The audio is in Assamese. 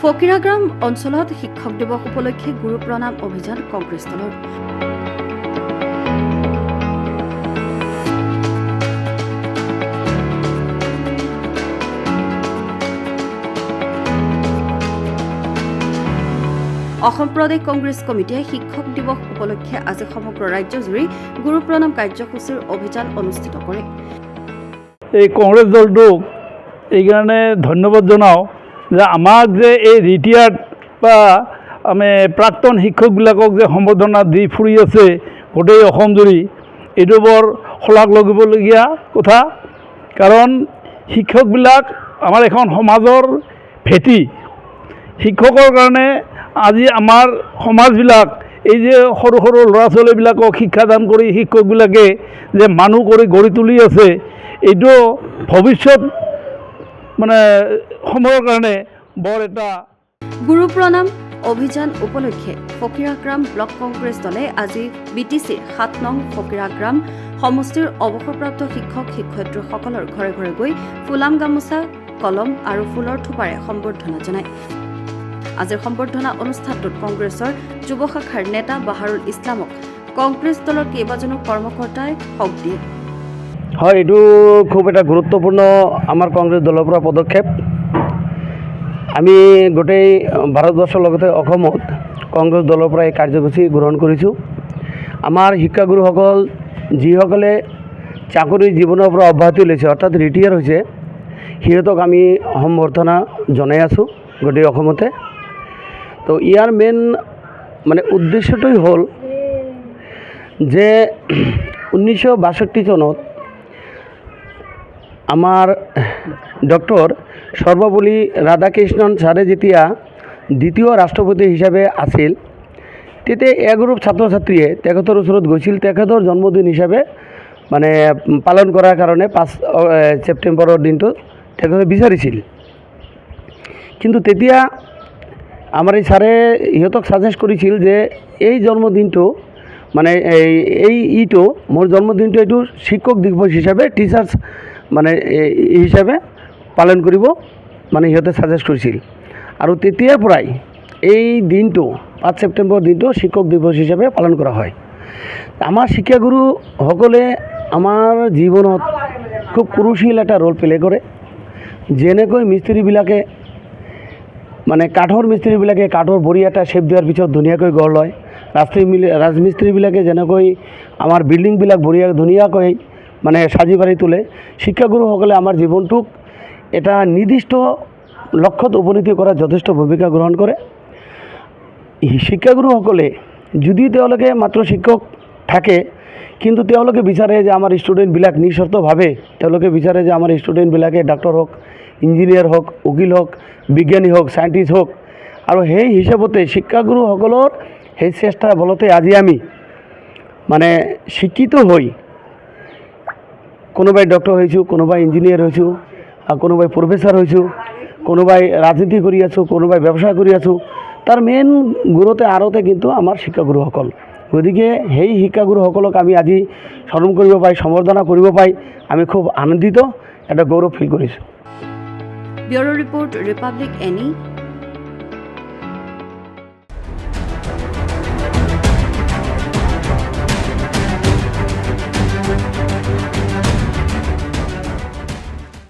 ফকিৰাগ্ৰাম অঞ্চলত শিক্ষক দিৱস উপলক্ষে গুৰু প্ৰণাম অভিযান কংগ্ৰেছ দলৰ। অসম প্ৰদেশ কংগ্ৰেছ কমিটিয়ে শিক্ষক দিৱস উপলক্ষে আজি সমগ্ৰ ৰাজ্যজুৰি গুৰু প্ৰণাম কাৰ্যসূচীৰ অভিযান অনুষ্ঠিত কৰে। এই কংগ্ৰেছ দলটোক এইকাৰণে ধন্যবাদ জনাওঁ যে আমাক যে এই ৰিটায়াৰ্ড বা আমি প্ৰাক্তন শিক্ষকবিলাকক যে সম্বৰ্ধনা দি ফুৰি আছে গোটেই অসম জুৰি, এইটো বৰ শলাগ লগাবলগীয়া কথা। কাৰণ শিক্ষকবিলাক আমাৰ এখন সমাজৰ ভেটি। শিক্ষকৰ কাৰণে আজি আমাৰ সমাজবিলাক এই যে সৰু সৰু ল'ৰা ছোৱালীবিলাকক শিক্ষাদান কৰি শিক্ষকবিলাকে যে মানুহ কৰি গঢ়ি তুলি আছে, এইটো ভৱিষ্যত সময়ৰ কাৰণে বৰ এটা। গুৰু প্ৰণাম অভিযান উপলক্ষে ফকিৰাগ্ৰাম ব্লক কংগ্ৰেছ দলে আজি BTCৰ 7 নং ফকিৰাগ্ৰাম সমষ্টিৰ অৱসৰপ্ৰাপ্ত শিক্ষক শিক্ষয়িত্ৰীসকলৰ ঘৰে ঘৰে গৈ ফুলাম গামোচা, কলম আৰু ফুলৰ থোপাৰে সম্বৰ্ধনা জনায়। আজিৰ সম্বৰ্ধনা অনুষ্ঠানটোত কংগ্ৰেছৰ যুৱ শাখাৰ নেতা বাহাৰুল ইছলামক কংগ্ৰেছ দলৰ কেইবাজনো কৰ্মকৰ্তাই হক দিয়ে। হয়, এইটো খুব এটা গুৰুত্বপূৰ্ণ আমাৰ কংগ্ৰেছ দলৰ পৰা পদক্ষেপ। আমি গোটেই ভাৰতবৰ্ষৰ লগতে অসমত কংগ্ৰেছ দলৰ পৰা এই কাৰ্যসূচী গ্ৰহণ কৰিছোঁ। আমাৰ শিক্ষাগুৰুসকল যিসকলে চাকৰি জীৱনৰ পৰা অব্যাহতি লৈছে, অৰ্থাৎ ৰিটায়াৰ হৈছে, সিহঁতক আমি সম্বৰ্ধনা জনাই আছোঁ গোটেই অসমতে। তো ইয়াৰ মেইন উদ্দেশ্যটোই হ'ল যে 1962 চনত আমাৰ ডক্টৰ সৰ্বপল্লী ৰাধাকৃষ্ণন ছাৰে যেতিয়া দ্বিতীয় ৰাষ্ট্ৰপতি হিচাপে আছিল, তেতিয়া এগ্ৰুপ ছাত্ৰ ছাত্ৰীয়ে তেখেতৰ ওচৰত গৈছিল, তেখেতৰ জন্মদিন হিচাপে পালন কৰাৰ কাৰণে 5 ছেপ্টেম্বৰৰ দিনটো তেখেতে বিচাৰিছিল। কিন্তু তেতিয়া আমাৰ এই ছাৰে ইহঁতক ছাজেষ্ট কৰিছিল যে এই জন্মদিনটো এইটো মোৰ জন্মদিনটো এইটো শিক্ষক দিৱস হিচাপে, টিচাৰ্ছ হিচাপে পালন কৰিব সিহঁতে ছাজেষ্ট কৰিছিল। আৰু তেতিয়াৰ পৰাই এই দিনটো 5 ছেপ্টেম্বৰ দিনটো শিক্ষক দিৱস হিচাপে পালন কৰা হয়। আমাৰ শিক্ষাগুৰুসকলে আমাৰ জীৱনত খুব ক্ৰুচিয়েল এটা ৰোল প্লে কৰে। যেনেকৈ মিস্ত্ৰীবিলাকে কাঠৰ মিস্ত্ৰীবিলাকে কাঠৰ বৰি এটা শ্বেপ দিয়াৰ পিছত ধুনীয়াকৈ গঢ় লয়, ৰাজমিস্ত্ৰীবিলাকে যেনেকৈ আমাৰ বিল্ডিংবিলাক ধুনীয়াকৈ সাজি পাৰি তোলে, শিক্ষাগুৰুসকলে আমাৰ জীৱনটোক এটা নিৰ্দিষ্ট লক্ষ্যত উপনীত কৰাত যথেষ্ট ভূমিকা গ্ৰহণ কৰে। শিক্ষাগুৰুসকলে যদি তেওঁলোকে মাত্ৰ শিক্ষক থাকে, কিন্তু তেওঁলোকে বিচাৰে যে আমাৰ ষ্টুডেণ্টবিলাক নিস্বাৰ্থভাৱে তেওঁলোকে বিচাৰে যে আমাৰ ষ্টুডেণ্টবিলাকে ডাক্তৰ হওক, ইঞ্জিনিয়াৰ হওক, উকিল হওক, বিজ্ঞানী হওক, চাইণ্টিষ্ট হওক। আৰু সেই হিচাপতে শিক্ষাগুৰুসকলৰ সেই চেষ্টাৰ বলতে আজি আমি শিক্ষিত হৈ কোনোবাই ডক্টৰ হৈছোঁ, কোনোবাই ইঞ্জিনিয়াৰ হৈছোঁ, কোনোবাই প্ৰফেচাৰ হৈছোঁ, কোনোবাই ৰাজনীতি কৰি আছোঁ, কোনোবাই ব্যৱসায় কৰি আছোঁ। তাৰ মেইন গুৰুতে আঁৰতে কিন্তু আমাৰ শিক্ষাগুৰুসকল। গতিকে সেই শিক্ষাগুৰুসকলক আমি আজি স্মৰণ কৰিব পাই, সম্বৰ্ধনা কৰিব পাই আমি খুব আনন্দিত, এটা গৌৰৱ ফিল কৰিছোঁ। Bureau' report, Republic any.